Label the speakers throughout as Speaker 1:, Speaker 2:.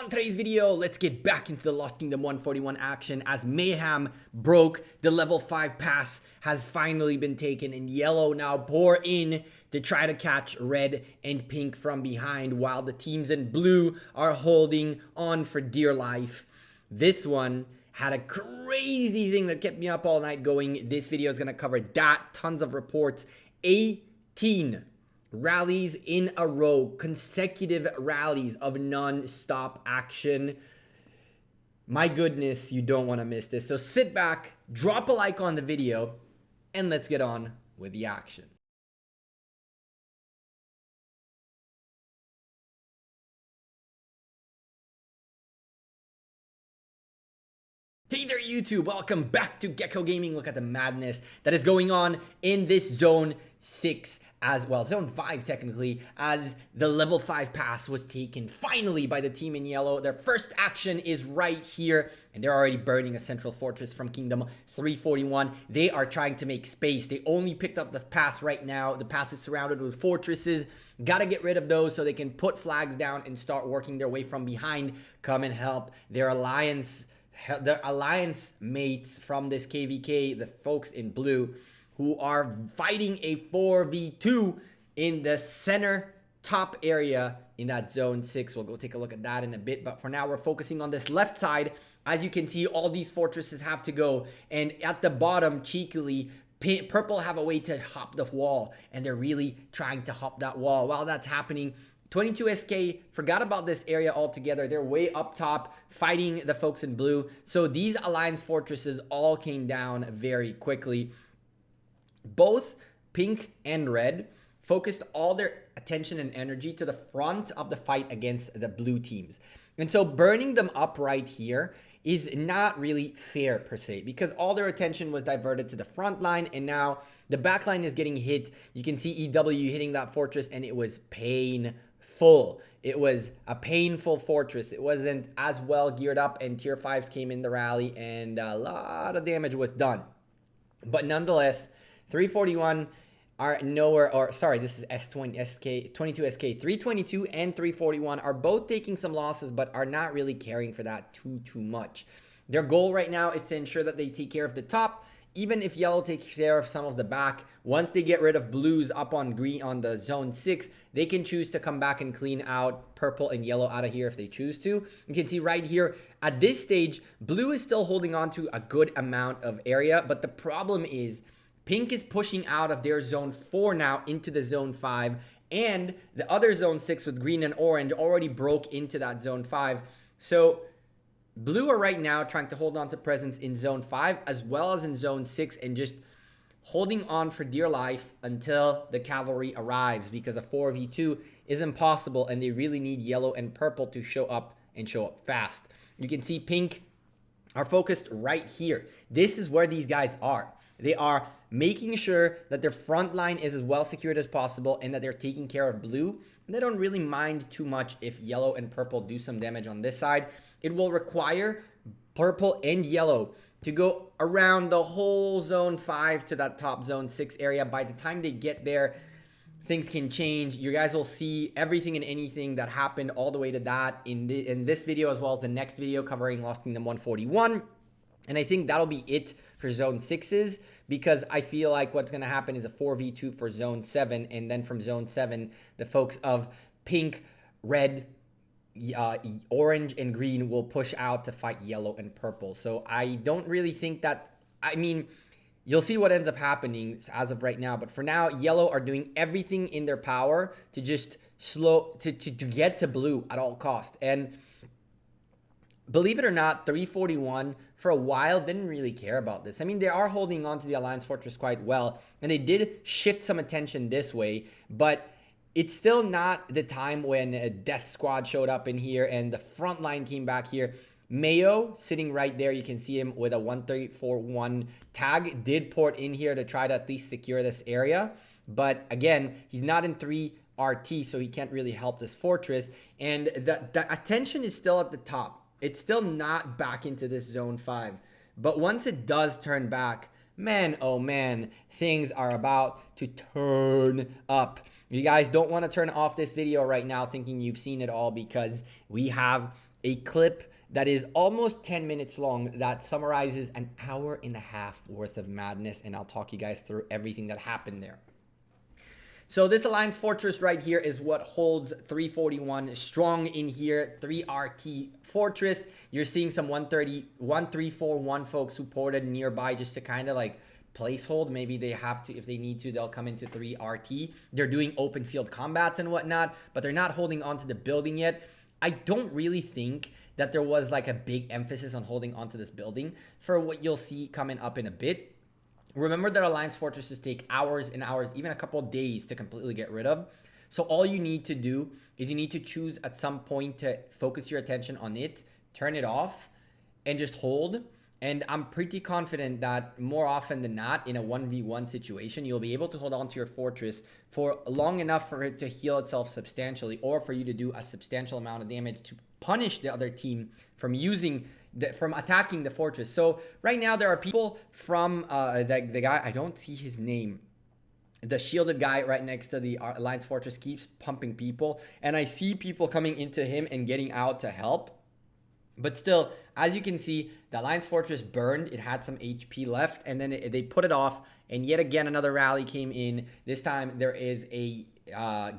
Speaker 1: On today's video, let's get back into the Lost Kingdom 141 action as Mayhem broke. The level 5 pass has finally been taken, and yellow now pour in to try to catch red and pink from behind while the teams in blue are holding on for dear life. This one had a crazy thing that kept me up all night going. This video is going to cover that. Tons of reports. 18 rallies in a row, consecutive rallies of non-stop action. My goodness, you don't want to miss this. So sit back, drop a like on the video, and let's get on with the action. Hey there YouTube, welcome back to Gekko Gaming. Look at the madness that is going on in this Zone 6 as well, Zone 5 technically, as the level 5 pass was taken finally by the team in yellow. Their first action is right here, and they're already burning a central fortress from Kingdom 341. They are trying to make space. They only picked up the pass right now. The pass is surrounded with fortresses. Gotta get rid of those so they can put flags down and start working their way from behind. Come and help their alliance mates from this KVK, the folks in blue, who are fighting a 4v2 in the center top area in that Zone 6. We'll go take a look at that in a bit, but for now we're focusing on this left side. As you can see, all these fortresses have to go, and at the bottom, cheekily, purple have a way to hop the wall, and they're really trying to hop that wall. While that's happening, 22SK forgot about this area altogether. They're way up top fighting the folks in blue. So these alliance fortresses all came down very quickly. Both pink and red focused all their attention and energy to the front of the fight against the blue teams. And so burning them up right here is not really fair per se, because all their attention was diverted to the front line, and now the back line is getting hit. You can see EW hitting that fortress, and it was painful. It was a painful fortress. It wasn't as well geared up, and tier 5s came in the rally, and a lot of damage was done. But nonetheless, 341 are nowhere, or sorry, this is S20 22SK. 322 and 341 are both taking some losses, but are not really caring for that too much. Their goal right now is to ensure that they take care of the top. Even if yellow takes care of some of the back, once they get rid of blues up on green on the Zone 6, they can choose to come back and clean out purple and yellow out of here if they choose to. You can see right here, at this stage, blue is still holding on to a good amount of area, but the problem is pink is pushing out of their Zone 4 now into the Zone 5, and the other Zone 6 with green and orange already broke into that Zone 5. So blue are right now trying to hold on to presence in Zone 5 as well as in Zone 6, and just holding on for dear life until the cavalry arrives, because a 4v2 is impossible and they really need yellow and purple to show up, and show up fast. You can see pink are focused right here. This is where these guys are. They are making sure that their front line is as well secured as possible, and that they're taking care of blue. And they don't really mind too much if yellow and purple do some damage on this side. It will require purple and yellow to go around the whole Zone 5 to that top Zone 6 area. By the time they get there, things can change. You guys will see everything and anything that happened all the way to that in this video, as well as the next video covering Lost Kingdom 141. And I think that'll be it for Zone 6s, because I feel like what's going to happen is a 4v2 for Zone 7. And then from Zone 7, the folks of pink, red, orange, and green will push out to fight yellow and purple. So I don't really think that, I mean, you'll see what ends up happening as of right now. But for now, yellow are doing everything in their power to just to get to blue at all costs. And believe it or not, 341 for a while didn't really care about this. I mean, they are holding on to the Alliance Fortress quite well, and they did shift some attention this way, but it's still not the time when a Death Squad showed up in here and the front line came back here. Mayo sitting right there, you can see him with a 1341 tag, did port in here to try to at least secure this area. But again, he's not in 3 RT, so he can't really help this fortress. And the attention is still at the top. It's still not back into this Zone 5. But once it does turn back, man, oh man, things are about to turn up. You guys don't want to turn off this video right now thinking you've seen it all, because we have a clip that is almost 10 minutes long that summarizes an hour and a half worth of madness, and I'll talk you guys through everything that happened there. So this Alliance Fortress right here is what holds 341 strong in here. 3RT Fortress. You're seeing some 1341 folks who ported nearby just to kind of like placehold. Maybe they have to, if they need to, they'll come into 3RT. They're doing open field combats and whatnot, but they're not holding on to the building yet. I don't really think that there was like a big emphasis on holding onto this building for what you'll see coming up in a bit. Remember that Alliance Fortresses take hours and hours, even a couple of days to completely get rid of. So all you need to do is you need to choose at some point to focus your attention on it, turn it off, and just hold. And I'm pretty confident that more often than not, in a 1v1 situation, you'll be able to hold on to your fortress for long enough for it to heal itself substantially, or for you to do a substantial amount of damage to punish the other team from from attacking the fortress. So right now there are people from the guy, I don't see his name, the shielded guy right next to the Alliance Fortress keeps pumping people, and I see people coming into him and getting out to help. But still, as you can see, the Alliance Fortress burned. It had some HP left, and then they put it off, and yet again another rally came in. This time there is a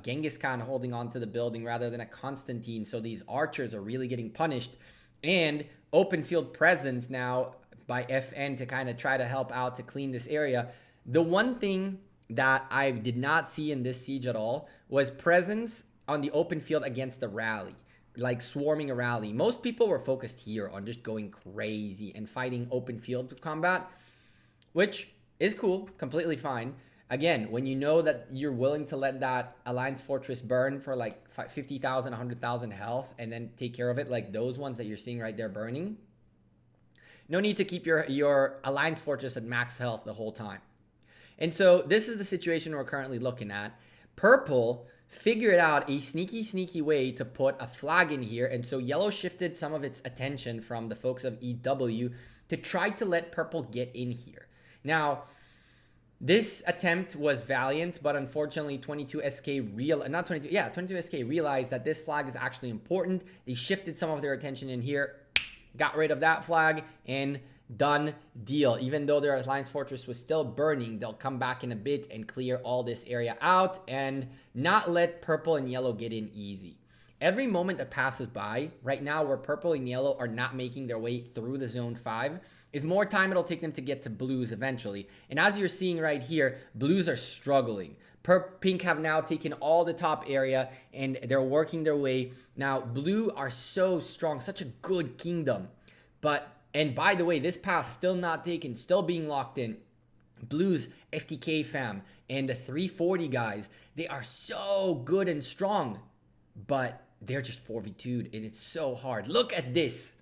Speaker 1: Genghis Khan holding on to the building rather than a Constantine, so these archers are really getting punished. And open field presence now by FN to kind of try to help out to clean this area. The one thing that I did not see in this siege at all was presence on the open field against the rally, like swarming a rally. Most people were focused here on just going crazy and fighting open field combat, which is cool, completely fine. Again, when you know that you're willing to let that Alliance Fortress burn for like 50,000, 100,000 health and then take care of it, like those ones that you're seeing right there burning, no need to keep your Alliance Fortress at max health the whole time. And so this is the situation we're currently looking at. Purple figured out a sneaky way to put a flag in here, and so yellow shifted some of its attention from the folks of EW to try to let purple get in here. Now, this attempt was valiant, but unfortunately 22SK realized that this flag is actually important. They shifted some of their attention in here, got rid of that flag, and done deal. Even though their Alliance Fortress was still burning, they'll come back in a bit and clear all this area out and not let purple and yellow get in easy. Every moment that passes by right now where purple and yellow are not making their way through the zone 5 is more time it'll take them to get to blues eventually. And as you're seeing right here, blues are struggling. Pink have now taken all the top area and they're working their way. Now, blue are so strong, such a good kingdom. And by the way, this pass still not taken, still being locked in. Blues, FTK fam, and the 340 guys, they are so good and strong, but they're just 4v2'd and it's so hard. Look at this.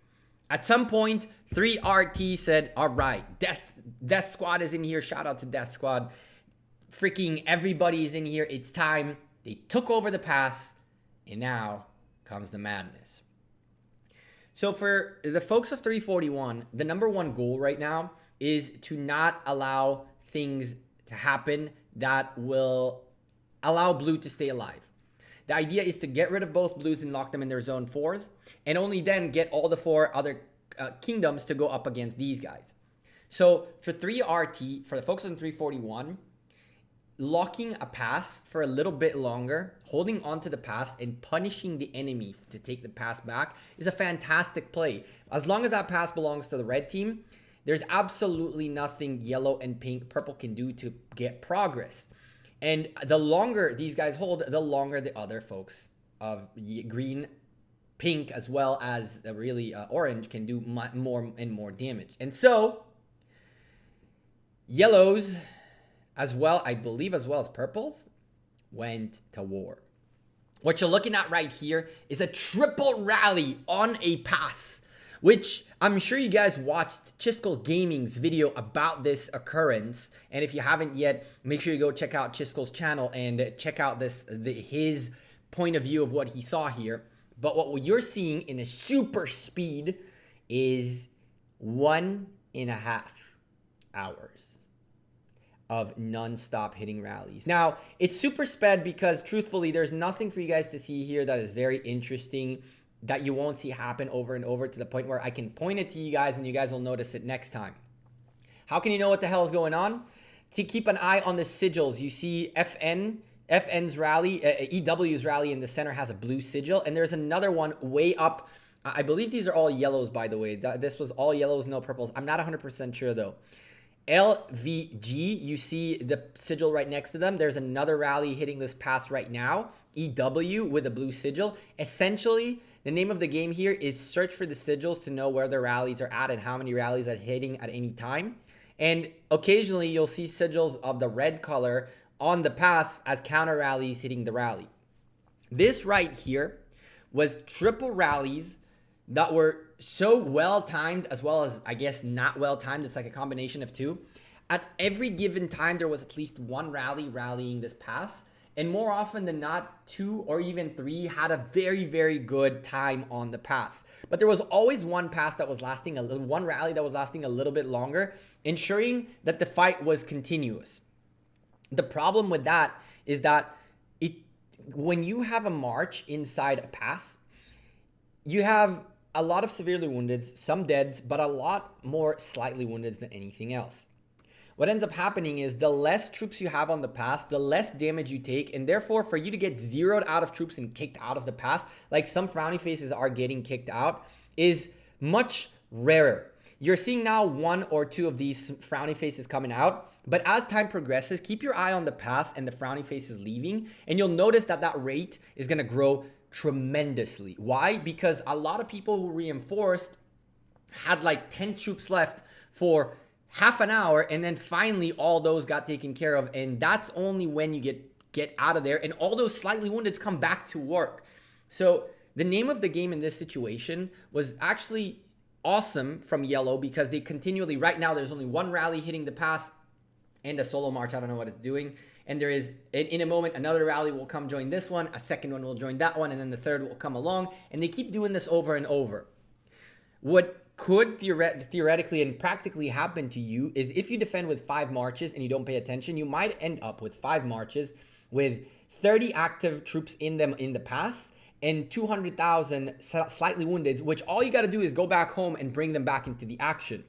Speaker 1: At some point, 3RT said, all right, Death Squad is in here. Shout out to Death Squad. Freaking everybody is in here. It's time. They took over the pass, and now comes the madness. So for the folks of 341, the number one goal right now is to not allow things to happen that will allow blue to stay alive. The idea is to get rid of both blues and lock them in their zone 4s, and only then get all the 4 other kingdoms to go up against these guys. So for 3RT, for the folks on 341, locking a pass for a little bit longer, holding on to the pass and punishing the enemy to take the pass back is a fantastic play. As long as that pass belongs to the red team, there's absolutely nothing yellow and purple can do to get progress. And the longer these guys hold, the longer the other folks of green, pink, as well as really orange can do more and more damage. And so, yellows, as well, I believe as well as purples, went to war. What you're looking at right here is a triple rally on a pass, which I'm sure you guys watched Chiskel Gaming's video about this occurrence. And if you haven't yet, make sure you go check out Chiskel's channel and check out his point of view of what he saw here. But what you're seeing in a super speed is 1.5 hours of non-stop hitting rallies. Now, it's super sped because truthfully, there's nothing for you guys to see here that is very interesting that you won't see happen over and over to the point where I can point it to you guys and you guys will notice it next time. How can you know what the hell is going on? To keep an eye on the sigils. You see FN's rally, EW's rally in the center has a blue sigil, and there's another one way up. I believe these are all yellows, by the way. This was all yellows, no purples. I'm not 100% sure though. LVG, you see the sigil right next to them. There's another rally hitting this pass right now. EW with a blue sigil. Essentially, the name of the game here is search for the sigils to know where the rallies are at and how many rallies are hitting at any time. And occasionally you'll see sigils of the red color on the pass as counter rallies hitting the rally. This right here was triple rallies that were so well timed, as well as, I guess, not well timed. It's like a combination of two. At every given time, there was at least one rally rallying this pass. And more often than not, 2 or even 3 had a very, very good time on the pass. But there was always one pass that was lasting one rally that was lasting a little bit longer, ensuring that the fight was continuous. The problem with that is that when you have a march inside a pass, you have a lot of severely wounded, some deads, but a lot more slightly wounded than anything else. What ends up happening is the less troops you have on the pass, the less damage you take, and therefore for you to get zeroed out of troops and kicked out of the pass, like some frowny faces are getting kicked out, is much rarer. You're seeing now 1 or 2 of these frowny faces coming out, but as time progresses, keep your eye on the pass and the frowny faces leaving, and you'll notice that that rate is going to grow tremendously. Why? Because a lot of people who reinforced had like 10 troops left for half an hour, and then finally all those got taken care of, and that's only when you get out of there, and all those slightly woundeds come back to work. So the name of the game in this situation was actually awesome from Yellow, because they continually, right now there's only one rally hitting the pass and a solo march. I don't know what it's doing. And there is, in a moment, another rally will come join this one, a second one will join that one, and then the third will come along, and they keep doing this over and over. What could theoretically and practically happen to you is if you defend with 5 marches and you don't pay attention, you might end up with 5 marches with 30 active troops in them in the pass and 200,000 slightly wounded, which all you got to do is go back home and bring them back into the action.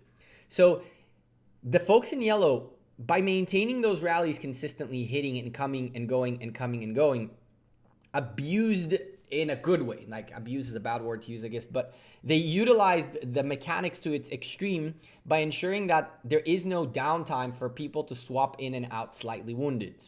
Speaker 1: So the folks in Yellow, by maintaining those rallies consistently, hitting and coming and going and coming and going, abused in a good way. Like, abuse is a bad word to use, I guess, but they utilized the mechanics to its extreme by ensuring that there is no downtime for people to swap in and out slightly wounded.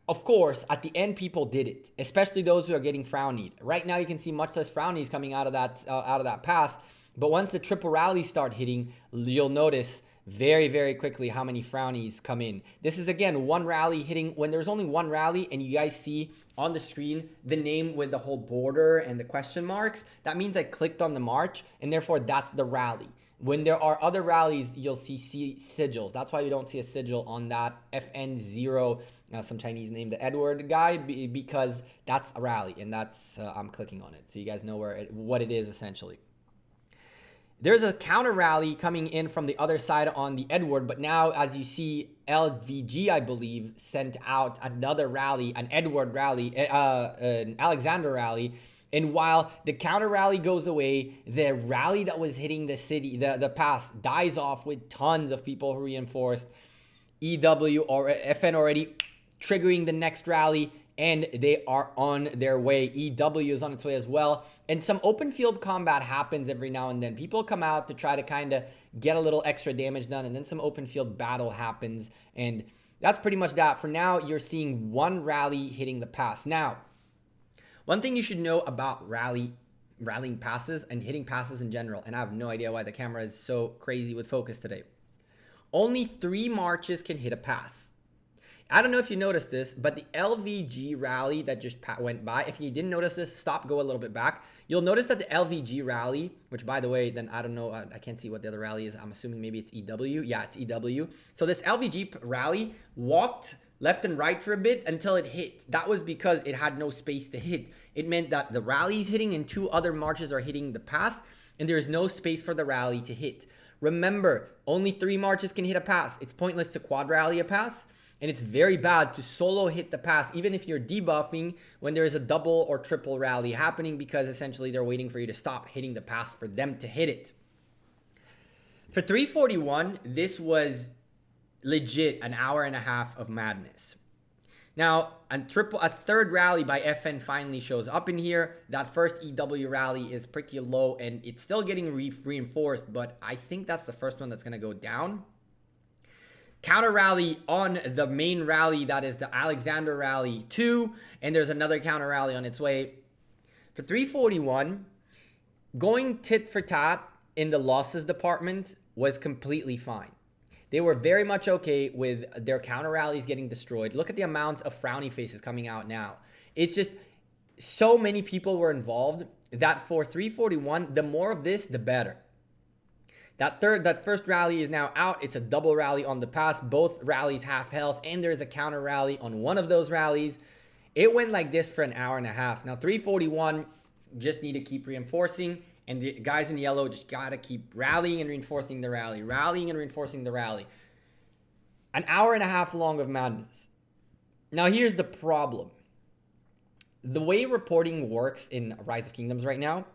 Speaker 1: Of course, at the end, people did it, especially those who are getting frownied. Right now, you can see much less frownies coming out of that pass, but once the triple rallies start hitting, you'll notice very, very quickly how many frownies come in. This is, again, one rally hitting. When there's only one rally and you guys see on the screen the name with the whole border and the question marks, that means I clicked on the march, and therefore that's the rally. When there are other rallies, you'll see sigils. That's why you don't see a sigil on that FN0, some Chinese name, the Edward guy, because that's a rally, and that's I'm clicking on it, so you guys know what it is essentially. There's a counter rally coming in from the other side on the Edward, but now, as you see, LVG, I believe, sent out another rally, an Edward rally, an Alexander rally. And while the counter rally goes away, the rally that was hitting the city, the pass, dies off with tons of people who reinforced. EW or FN already triggering the next rally, and they are on their way. EW is on its way as well. And some open field combat happens every now and then. People come out to try to kind of get a little extra damage done, and then some open field battle happens. And that's pretty much that. For now, you're seeing one rally hitting the pass. Now, one thing you should know about rallying passes and hitting passes in general, and I have no idea why the camera is so crazy with focus today. Only 3 marches can hit a pass. I don't know if you noticed this, but the LVG rally that just went by, if you didn't notice this, stop, go a little bit back. You'll notice that the LVG rally, which by the way, then I don't know, I can't see what the other rally is. I'm assuming maybe it's EW. Yeah, it's EW. So this LVG rally walked left and right for a bit until it hit. That was because it had no space to hit. It meant that the rally is hitting and 2 other marches are hitting the pass, and there's no space for the rally to hit. Remember, only 3 marches can hit a pass. It's pointless to quad rally a pass. And it's very bad to solo hit the pass, even if you're debuffing, when there is a double or triple rally happening, because essentially they're waiting for you to stop hitting the pass for them to hit it. For 341, this was legit an hour and a half of madness. Now, a third rally by FN finally shows up in here. That first EW rally is pretty low, and it's still getting reinforced, but I think that's the first one that's going to go down. Counter rally on the main rally, that is the Alexander rally 2, and there's another counter rally on its way. For 341, going tit for tat in the losses department was completely fine. They were very much okay with their counter rallies getting destroyed. Look at the amount of frowny faces coming out now. It's just so many people were involved that for 341, the more of this, the better. That first rally is now out. It's a double rally on the pass. Both rallies half health, and there's a counter rally on one of those rallies. It went like this for an hour and a half. Now 341 just need to keep reinforcing, and the guys in yellow just gotta keep rallying and reinforcing the rally, rallying and reinforcing the rally. An hour and a half long of madness. Now here's the problem. The way reporting works in Rise of Kingdoms right now,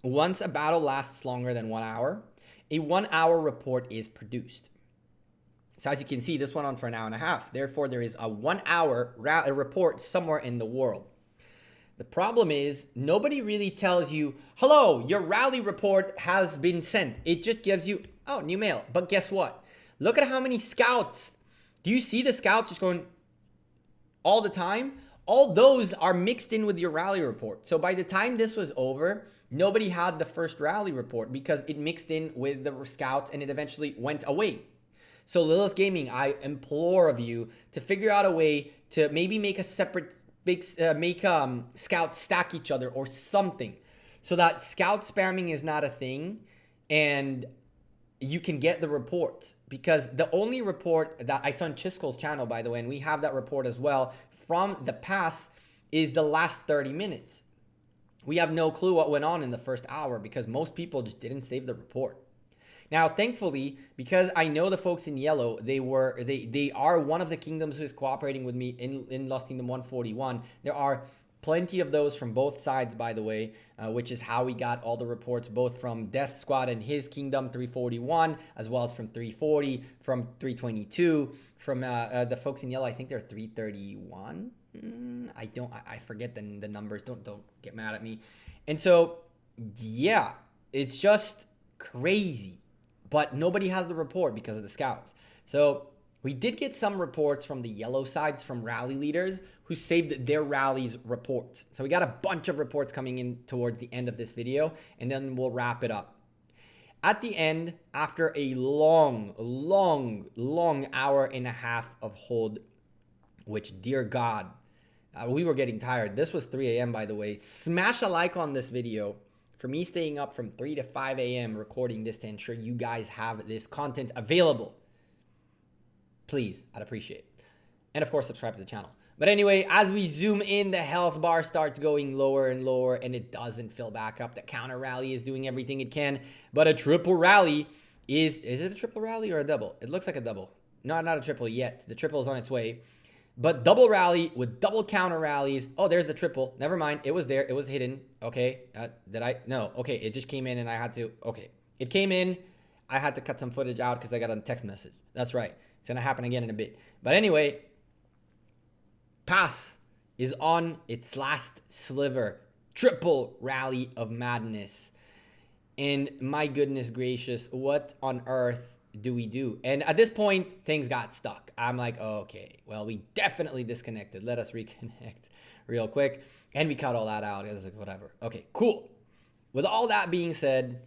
Speaker 1: once a battle lasts longer than 1 hour, a 1 hour report is produced. So as you can see, this went on for an hour and a half. Therefore, there is a 1 hour report somewhere in the world. The problem is nobody really tells you, hello, your rally report has been sent. It just gives you, oh, new mail. But guess what? Look at how many scouts. Do you see the scouts just going all the time? All those are mixed in with your rally report. So by the time this was over, nobody had the first rally report because it mixed in with the scouts and it eventually went away. So Lilith Gaming, I implore of you to figure out a way to maybe make a separate, scouts stack each other or something so that scout spamming is not a thing and you can get the reports. Because the only report that I saw on Chiskol's channel, by the way, and we have that report as well, from the past is the last 30 minutes. We have no clue what went on in the first hour because most people just didn't save the report. Now, thankfully, because I know the folks in yellow, they are one of the kingdoms who is cooperating with me in Lost Kingdom 141. There are plenty of those from both sides, by the way, which is how we got all the reports, both from Death Squad and his kingdom 341, as well as from 340, from 322, from the folks in yellow. I think they're 331. I forget the numbers. Don't get mad at me. And so, yeah, it's just crazy. But nobody has the report because of the scouts. So we did get some reports from the yellow sides from rally leaders who saved their rallies reports. So we got a bunch of reports coming in towards the end of this video, and then we'll wrap it up. At the end, after a long hour and a half of hold, which, dear God, we were getting tired. This was 3 a.m., by the way. Smash a like on this video for me staying up from 3 to 5 a.m. recording this to ensure you guys have this content available. Please, I'd appreciate it. And of course, subscribe to the channel. But anyway, as we zoom in, the health bar starts going lower and lower, and it doesn't fill back up. The counter rally is doing everything it can, but a triple rally is it a triple rally or a double? It looks like a double. No, not a triple yet. The triple is on its way. But double rally with double counter rallies. Oh, there's the triple. Never mind. It was there. It was hidden. Okay. No. Okay. It just came in and I had to. Okay. It came in. I had to cut some footage out because I got a text message. That's right. It's going to happen again in a bit. But anyway, pass is on its last sliver. Triple rally of madness. And my goodness gracious, what on earth do we do? And at this point, things got stuck. I'm like, okay, well, we definitely disconnected. Let us reconnect real quick. And we cut all that out. It was like, whatever. Okay, cool. With all that being said,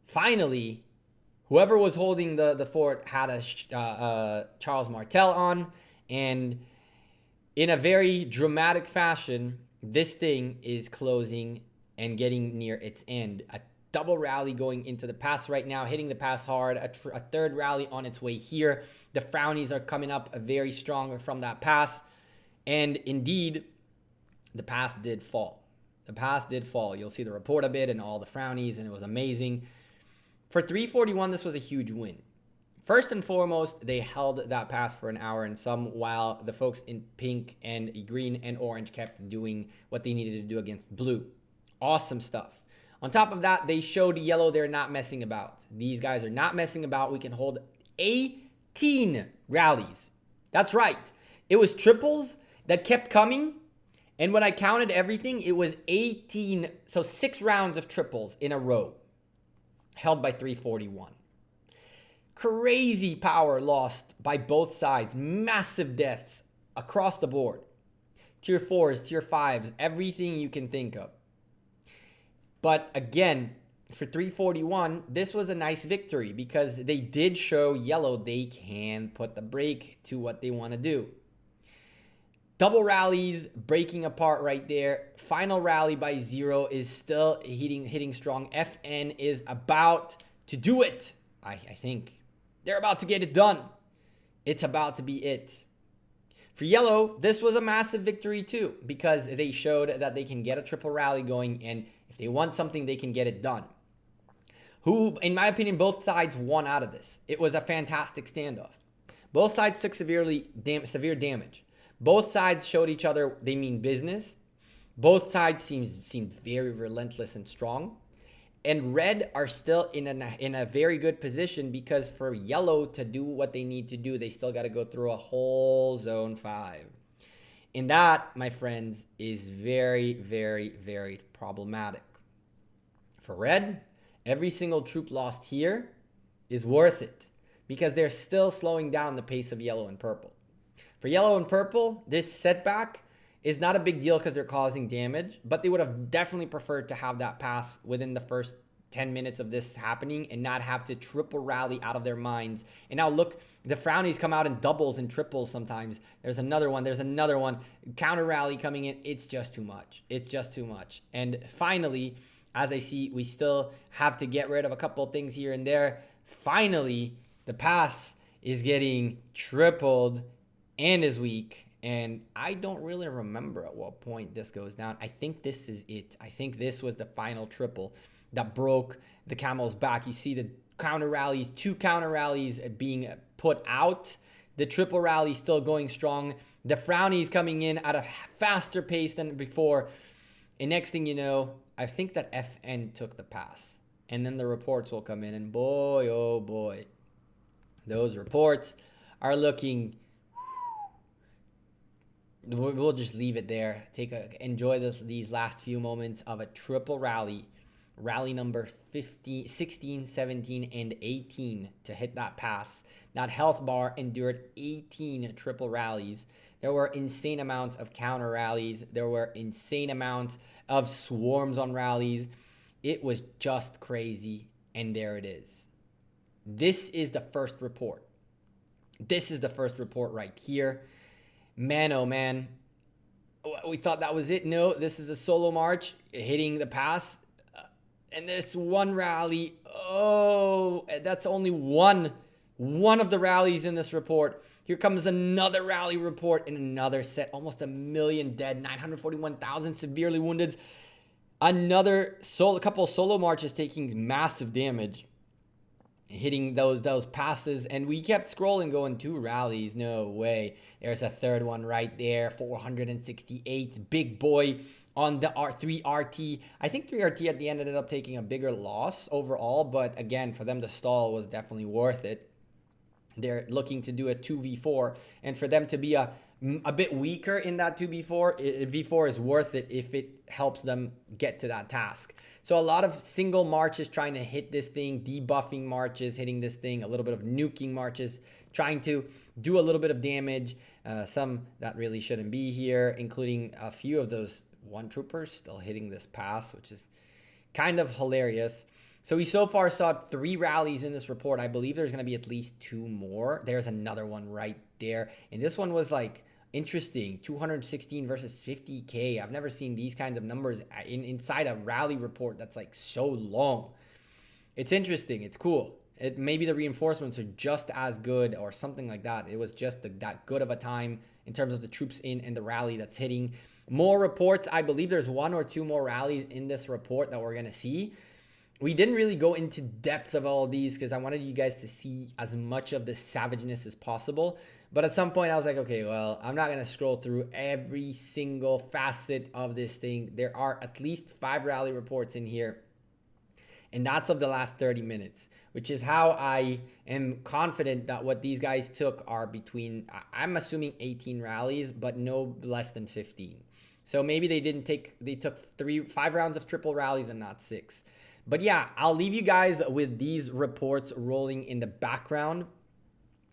Speaker 1: finally, whoever was holding the fort had a Charles Martel on. And in a very dramatic fashion, this thing is closing and getting near its end. A double rally going into the pass right now, hitting the pass hard. A third rally on its way here. The frownies are coming up very strong from that pass. And indeed, the pass did fall. The pass did fall. You'll see the report a bit and all the frownies, and it was amazing. For 341, this was a huge win. First and foremost, they held that pass for an hour and some, while the folks in pink and green and orange kept doing what they needed to do against blue. Awesome stuff. On top of that, they showed yellow they're not messing about. These guys are not messing about. We can hold 18 rallies. That's right. It was triples that kept coming. And when I counted everything, it was 18. So 6 rounds of triples in a row held by 341. Crazy power lost by both sides. Massive deaths across the board. Tier 4s, tier 5s, everything you can think of. But again, for 341, this was a nice victory because they did show yellow they can put the brake to what they want to do. Double rallies breaking apart right there. Final rally by 0 is still hitting strong. FN is about to do it. I think they're about to get it done. It's about to be it. For yellow, this was a massive victory too because they showed that they can get a triple rally going, and if they want something, they can get it done. Who, in my opinion, both sides won out of this. It was a fantastic standoff. Both sides took severe damage. Both sides showed each other they mean business. Both sides seemed very relentless and strong. And red are still in a very good position because for yellow to do what they need to do, they still got to go through a whole zone 5. And that, my friends, is very, very, very problematic. For red, every single troop lost here is worth it because they're still slowing down the pace of yellow and purple. For yellow and purple, this setback is not a big deal because they're causing damage, but they would have definitely preferred to have that pass within the first 10 minutes of this happening and not have to triple rally out of their minds. And now look, the frownies come out in doubles and triples sometimes. There's another one. Counter rally coming in. It's just too much. It's just too much. And finally, as I see, we still have to get rid of a couple of things here and there. Finally, the pass is getting tripled and is weak. And I don't really remember at what point this goes down. I think this is it. I think this was the final triple that broke the camel's back. You see the counter rallies, 2 counter rallies being put out. The triple rally still going strong. The frownies coming in at a faster pace than before. And next thing you know, I think that FN took the pass. And then the reports will come in. And boy, oh boy, those reports are looking... We'll just leave it there. Enjoy these last few moments of a triple rally. Rally number 15, 16, 17, and 18 to hit that pass. That health bar endured 18 triple rallies. There were insane amounts of counter rallies. There were insane amounts of swarms on rallies. It was just crazy. And there it is. This is the first report. This is the first report right here. Man, oh man. We thought that was it. No, this is a solo march hitting the pass. And this one rally, oh, that's only one of the rallies in this report. Here comes another rally report in another set. Almost 1 million dead, 941,000 severely wounded. Another couple of solo marches taking massive damage, hitting those passes. And we kept scrolling, going 2 rallies. No way. There's a third one right there, 468. Big boy. On the 3RT, I think 3RT at the end ended up taking a bigger loss overall, but again, for them to stall was definitely worth it. They're looking to do a 2v4, and for them to be a bit weaker in that 2v4, V4 is worth it if it helps them get to that task. So a lot of single marches trying to hit this thing, debuffing marches, hitting this thing, a little bit of nuking marches, trying to do a little bit of damage, some that really shouldn't be here, including a few of those one troopers still hitting this pass, which is kind of hilarious. So we so far saw 3 rallies in this report. I believe there's going to be at least 2 more. There's another one right there. And this one was like interesting. 216 versus 50K. I've never seen these kinds of numbers inside a rally report that's like so long. It's interesting. It's cool. Maybe the reinforcements are just as good or something like that. It was just that good of a time in terms of the troops in and the rally that's hitting. More reports. I believe there's 1 or 2 more rallies in this report that we're going to see. we didn't really go into depth of all of these because I wanted you guys to see as much of the savageness as possible. But at some point I was like, okay, well, I'm not going to scroll through every single facet of this thing. There are at least 5 rally reports in here. And that's of the last 30 minutes, which is how I am confident that what these guys took are between, I'm assuming 18 rallies, but no less than 15. So maybe they took 5 rounds of triple rallies and not 6. But yeah, I'll leave you guys with these reports rolling in the background.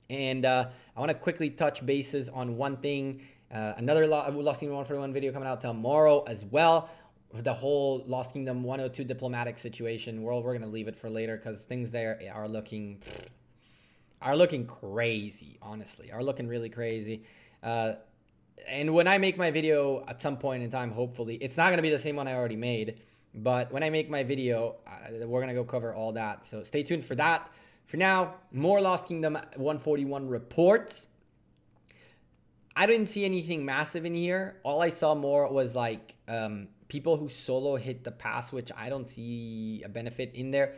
Speaker 1: And I want to quickly touch bases on one thing. Another Lost Kingdom 141 video coming out tomorrow as well. The whole Lost Kingdom 102 diplomatic situation. We're going to leave it for later because things there are looking crazy, honestly. Are looking really crazy. And when I make my video at some point in time, hopefully, it's not going to be the same one I already made. But when I make my video, we're going to go cover all that. So stay tuned for that. For now, more Lost Kingdom 141 reports. I didn't see anything massive in here. All I saw more was like people who solo hit the pass, which I don't see a benefit in there.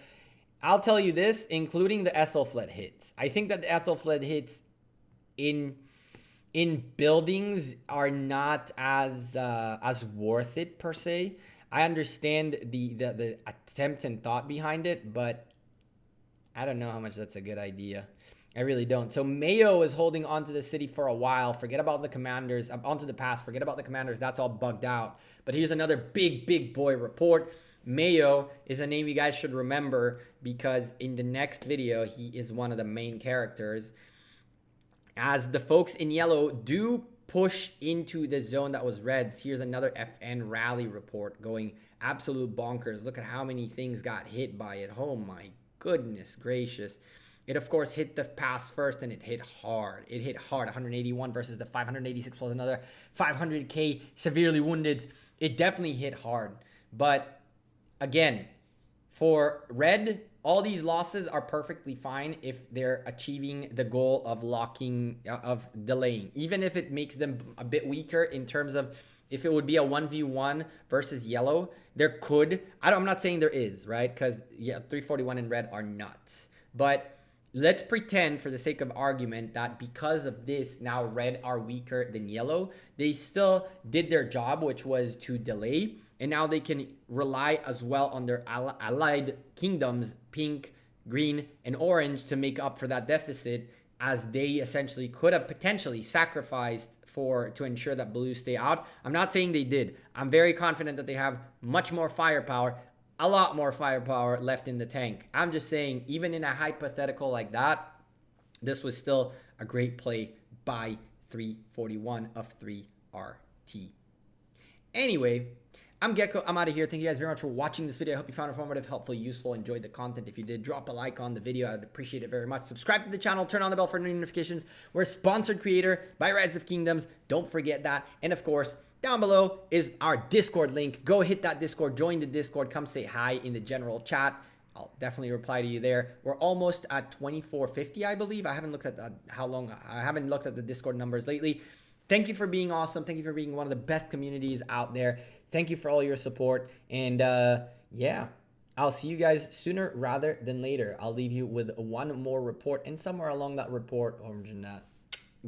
Speaker 1: I'll tell you this, including the Ethelfled hits. I think that the Ethelfled hits in buildings are not as worth it per se. I understand the attempt and thought behind it, but I don't know how much that's a good idea. I really don't. So Mayo is holding onto the city for a while. Forget about the commanders. Onto the pass. Forget about the commanders. That's all bugged out. But here's another big boy report. Mayo is a name you guys should remember because in the next video, he is one of the main characters. As the folks in yellow do push into the zone that was red. Here's another FN rally report going absolute bonkers. Look at how many things got hit by it. Oh my goodness gracious. It, of course, hit the pass first, and it hit hard. It hit hard. 181 versus the 586 plus another 500K severely wounded. It definitely hit hard. But, again, for red, all these losses are perfectly fine if they're achieving the goal of delaying. Even if it makes them a bit weaker in terms of if it would be a 1v1 versus yellow, there could. I'm not saying there is, right? Because, yeah, 341 and red are nuts. But let's pretend, for the sake of argument, that because of this, now red are weaker than yellow. They still did their job, which was to delay. And now they can rely as well on their allied kingdoms, pink, green, and orange, to make up for that deficit, as they essentially could have potentially sacrificed to ensure that blue stay out. I'm not saying they did. I'm very confident that they have much more firepower, a lot more firepower left in the tank. I'm just saying, even in a hypothetical like that, this was still a great play by 341 of 3RT. Anyway, I'm Gekko. I'm out of here. Thank you guys very much for watching this video. I hope you found it informative, helpful, useful, enjoyed the content. If you did, drop a like on the video. I'd appreciate it very much. Subscribe to the channel. Turn on the bell for notifications. We're a sponsored creator by Reds of Kingdoms. Don't forget that. And of course, down below is our Discord link. Go hit that Discord. Join the Discord. Come say hi in the general chat. I'll definitely reply to you there. We're almost at 2450, I believe. I haven't looked at how long. I haven't looked at the Discord numbers lately. Thank you for being awesome. Thank you for being one of the best communities out there. Thank you for all your support. And yeah, I'll see you guys sooner rather than later. I'll leave you with one more report. And somewhere along that report,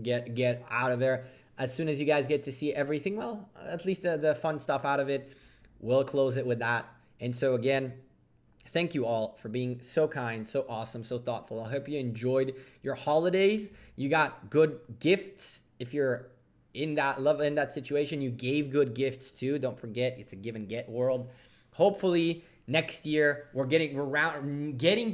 Speaker 1: get out of there. As soon as you guys get to see everything, well, at least the fun stuff out of it, we'll close it with that. And so again, thank you all for being so kind, so awesome, so thoughtful. I hope you enjoyed your holidays. You got good gifts. If you're in that situation, you gave good gifts too. Don't forget, it's a give and get world. Hopefully next year we're getting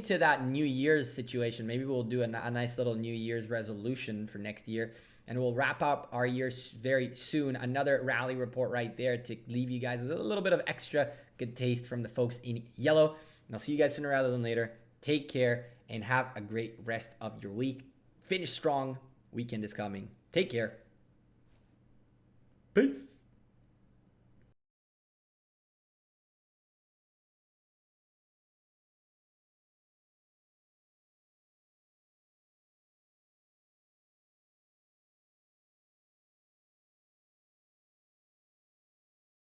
Speaker 1: to that New Year's situation. Maybe we'll do a nice little New Year's resolution for next year, and we'll wrap up our year very soon. Another rally report right there to leave you guys with a little bit of extra good taste from the folks in yellow. And I'll see you guys sooner rather than later. Take care and have a great rest of your week. Finish strong. Weekend is coming. Take care. Peace.